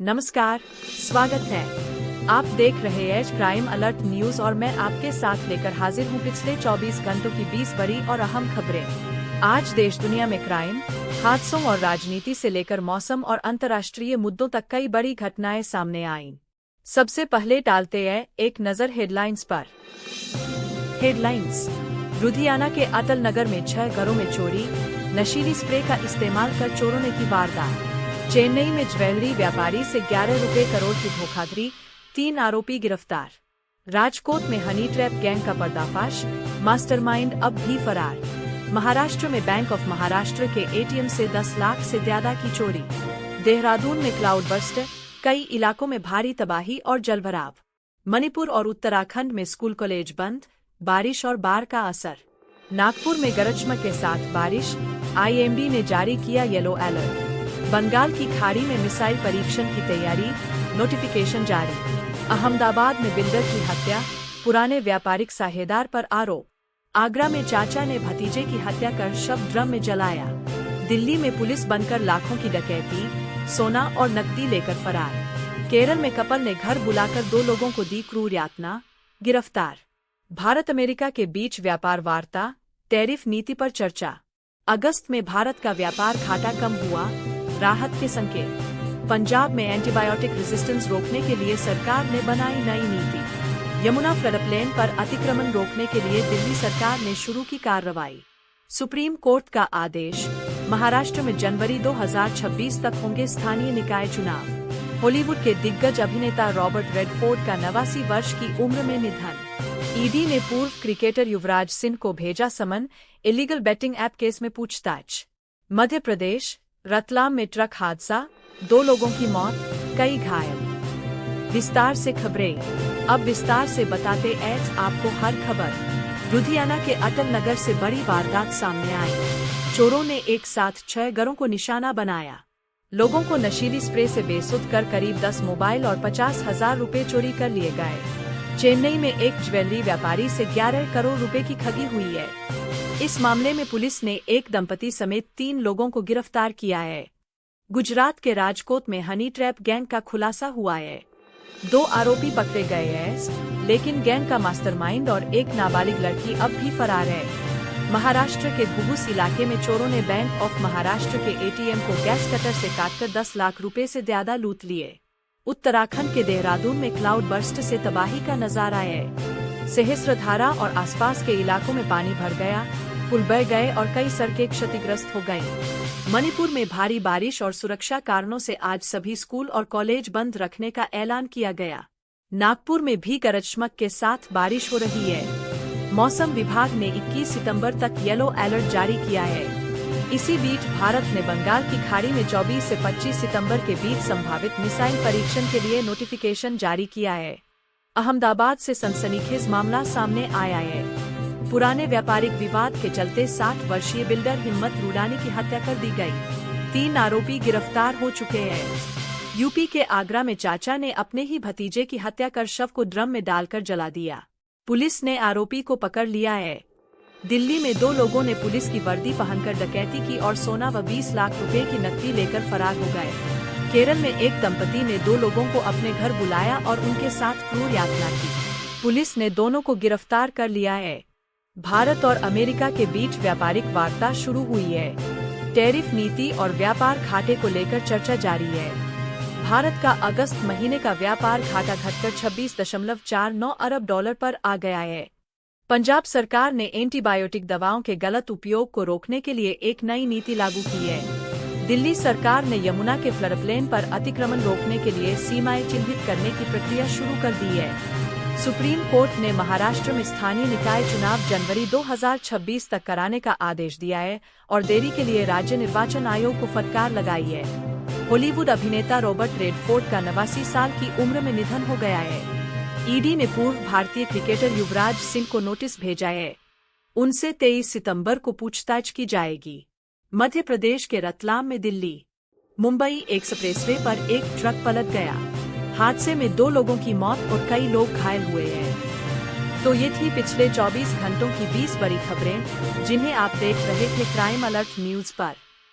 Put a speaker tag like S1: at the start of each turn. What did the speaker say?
S1: नमस्कार, स्वागत है। आप देख रहे हैं क्राइम अलर्ट न्यूज और मैं आपके साथ लेकर हाजिर हूँ पिछले 24 घंटों की 20 बड़ी और अहम खबरें। आज देश दुनिया में क्राइम, हादसों और राजनीति से लेकर मौसम और अंतर्राष्ट्रीय मुद्दों तक कई बड़ी घटनाएं सामने आईं। सबसे पहले डालते हैं एक नजर हेडलाइंस पर। हेडलाइंस। लुधियाना के अटल नगर में 6 घरों में चोरी, नशीली स्प्रे का इस्तेमाल कर चोरों ने की वारदात। चेन्नई में ज्वेलरी व्यापारी से 11 रुपए करोड़ की धोखाधड़ी, 3 आरोपी गिरफ्तार। राजकोट में हनी ट्रैप गैंग का पर्दाफाश, मास्टरमाइंड अब भी फरार। महाराष्ट्र में बैंक ऑफ महाराष्ट्र के एटीएम से 10 लाख से ज्यादा की चोरी। देहरादून में क्लाउड बर्स्ट, कई इलाकों में भारी तबाही और जलभराव। मणिपुर और उत्तराखंड में स्कूल कॉलेज बंद, बारिश और बाढ़ का असर। नागपुर में गरज चमक के साथ बारिश, आईएमडी ने जारी किया येलो अलर्ट। बंगाल की खाड़ी में मिसाइल परीक्षण की तैयारी, नोटिफिकेशन जारी। अहमदाबाद में बिल्डर की हत्या, पुराने व्यापारिक साझेदार पर आरोप। आगरा में चाचा ने भतीजे की हत्या कर शव ड्रम में जलाया। दिल्ली में पुलिस बनकर लाखों की डकैती, सोना और नकदी लेकर फरार। केरल में कपल ने घर बुलाकर 2 लोगों को दी क्रूर यातना, गिरफ्तार। भारत अमेरिका के बीच व्यापार वार्ता, टैरिफ नीति पर चर्चा। अगस्त में भारत का व्यापार घाटा कम हुआ, राहत के संकेत। पंजाब में एंटीबायोटिक रेजिस्टेंस रोकने के लिए सरकार ने बनाई नई नीति। यमुना फ्लडप्लेन पर अतिक्रमण रोकने के लिए दिल्ली सरकार ने शुरू की कार्रवाई। सुप्रीम कोर्ट का आदेश, महाराष्ट्र में जनवरी 2026 तक होंगे स्थानीय निकाय चुनाव। हॉलीवुड के दिग्गज अभिनेता रॉबर्ट रेडफोर्ड का 89 वर्ष की उम्र में निधन। ईडी ने पूर्व क्रिकेटर युवराज सिंह को भेजा समन, इलीगल बेटिंग ऐप केस में पूछताछ। मध्य प्रदेश, रतलाम में ट्रक हादसा, 2 लोगों की मौत, कई घायल। विस्तार से खबरें। अब विस्तार से बताते हैं आपको हर खबर। लुधियाना के अटल नगर से बड़ी वारदात सामने आई। चोरों ने एक साथ 6 घरों को निशाना बनाया। लोगों को नशीली स्प्रे से बेसुध कर करीब 10 मोबाइल और 50,000 रुपए चोरी कर लिए गए। चेन्नई में एक ज्वेलरी व्यापारी से 11 करोड़ रुपए की ठगी हुई है। इस मामले में पुलिस ने एक दंपति समेत 3 लोगों को गिरफ्तार किया है। गुजरात के राजकोट में हनी ट्रैप गैंग का खुलासा हुआ है। 2 आरोपी पकड़े गए हैं, लेकिन गैंग का मास्टरमाइंड और एक नाबालिग लड़की अब भी फरार है। महाराष्ट्र के घुघुस इलाके में चोरों ने बैंक ऑफ महाराष्ट्र के एटीएम को गैस कटर से काटकर 10 लाख रुपए से ज्यादा लूट लिए। उत्तराखंड के देहरादून में क्लाउड बर्स्ट से तबाही का नजारा है। सहस्त्रधारा और आसपास के इलाकों में पानी भर गया, पुल बह गए और कई सड़कें क्षतिग्रस्त हो गईं। मणिपुर में भारी बारिश और सुरक्षा कारणों से आज सभी स्कूल और कॉलेज बंद रखने का ऐलान किया गया। नागपुर में भी गरज चमक के साथ बारिश हो रही है। मौसम विभाग ने 21 सितंबर तक येलो अलर्ट जारी किया है। इसी बीच भारत ने बंगाल की खाड़ी में 24 से 25 सितंबर के बीच संभावित मिसाइल परीक्षण के लिए नोटिफिकेशन जारी किया है। अहमदाबाद से सनसनीखेज मामला सामने आया है। पुराने व्यापारिक विवाद के चलते 60 वर्षीय बिल्डर हिम्मत रूडानी की हत्या कर दी गई। 3 आरोपी गिरफ्तार हो चुके हैं। यूपी के आगरा में चाचा ने अपने ही भतीजे की हत्या कर शव को ड्रम में डालकर जला दिया। पुलिस ने आरोपी को पकड़ लिया है। दिल्ली में 2 लोगों ने पुलिस की वर्दी पहनकर डकैती की और सोना व 20 लाख रुपए की नकदी लेकर फरार हो गए। केरल में एक दंपति ने 2 लोगों को अपने घर बुलाया और उनके साथ क्रूर यातना की। पुलिस ने दोनों को गिरफ्तार कर लिया है। भारत और अमेरिका के बीच व्यापारिक वार्ता शुरू हुई है। टैरिफ नीति और व्यापार घाटे को लेकर चर्चा जारी है। भारत का अगस्त महीने का व्यापार घाटा घटकर 26.49 अरब डॉलर पर आ गया है। पंजाब सरकार ने एंटीबायोटिक दवाओं के गलत उपयोग को रोकने के लिए एक नई नीति लागू की है। दिल्ली सरकार ने यमुना के फ्लडप्लेन पर अतिक्रमण रोकने के लिए सीमाएं चिन्हित करने की प्रक्रिया शुरू कर दी है। सुप्रीम कोर्ट ने महाराष्ट्र में स्थानीय निकाय चुनाव जनवरी 2026 तक कराने का आदेश दिया है और देरी के लिए राज्य निर्वाचन आयोग को फटकार लगाई है। हॉलीवुड अभिनेता रॉबर्ट रेडफोर्ड का 89 साल की उम्र में निधन हो गया है। ईडी ने पूर्व भारतीय क्रिकेटर युवराज सिंह को नोटिस भेजा है। उनसे 23 सितंबर को पूछताछ की जाएगी। मध्य प्रदेश के रतलाम में दिल्ली मुंबई एक्सप्रेसवे पर एक ट्रक पलट गया। हादसे में 2 लोगों की मौत और कई लोग घायल हुए हैं। तो ये थी पिछले 24 घंटों की 20 बड़ी खबरें, जिन्हें आप देख रहे थे क्राइम अलर्ट न्यूज पर।